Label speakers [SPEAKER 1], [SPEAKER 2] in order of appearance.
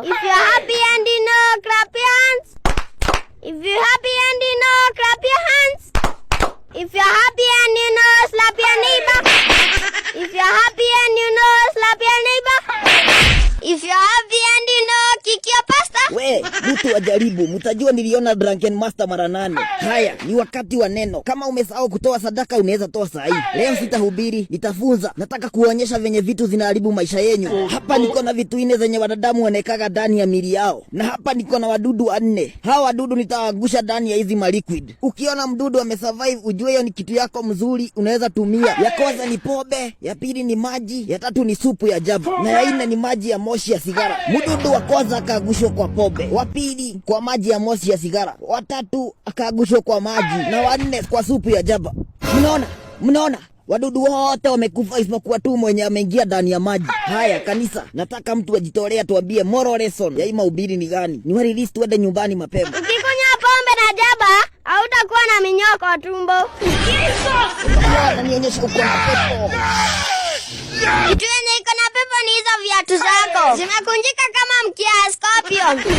[SPEAKER 1] If you're happy and you know, clap your hands. If you're happy and you know, clap your hands. If you're happy and you know, slap your neighbor. If you're happy and you know, slap your neighbor. If you're happy and you know, kick your pastor.
[SPEAKER 2] We, mtu ajaribu, mtajua niliona Drunken Master mara 8. Haya, ni wakati wa neno. Kama umesahau kutoa sadaka unaweza toa saa hii. Leo sitahubiri, nitafunza. Nataka kuonyesha venye vitu zinaharibu maisha yenu. Hapa niko na vitu 4 zenye wanadamu wanekaga ndani ya miili yao. Na hapa niko na wadudu 4. Hawa wadudu nitawagusha ndani ya hizi maliquid. Ukiona mdudu amesurvive, ujue hiyo ni kitu yako mzuri, unaweza tumia. Ya kwanza ni pombe, ya pili ni maji, ya tatu ni supu ya jaba, na ya 4 ni maji ya moshi ya sigara. Mdudu wa kwanza akagushwa kwa pombe, wa pili kwa maji ya moshi ya sigara, wa tatu akagushwa kwa maji, na wa 4 kwa supu ya jaba. Mnaona? Wadudu wote wamekufa isipokuwa tu mwenye ameingia ndani ya maji. Haya kanisa, nataka mtu ajitolea tuambie moral lesson ya hii mahubiri ni gani? Ni release tuende nyumbani mapema.
[SPEAKER 1] Ukikunywa pombe na jaba, hautakuwa na minyoo kwa tumbo.
[SPEAKER 2] Nionyesha uko na pepo.
[SPEAKER 1] Kitu yenye iko na pepo ni hizo viatu zako. Zimekunjika kama mkia ya scorpion.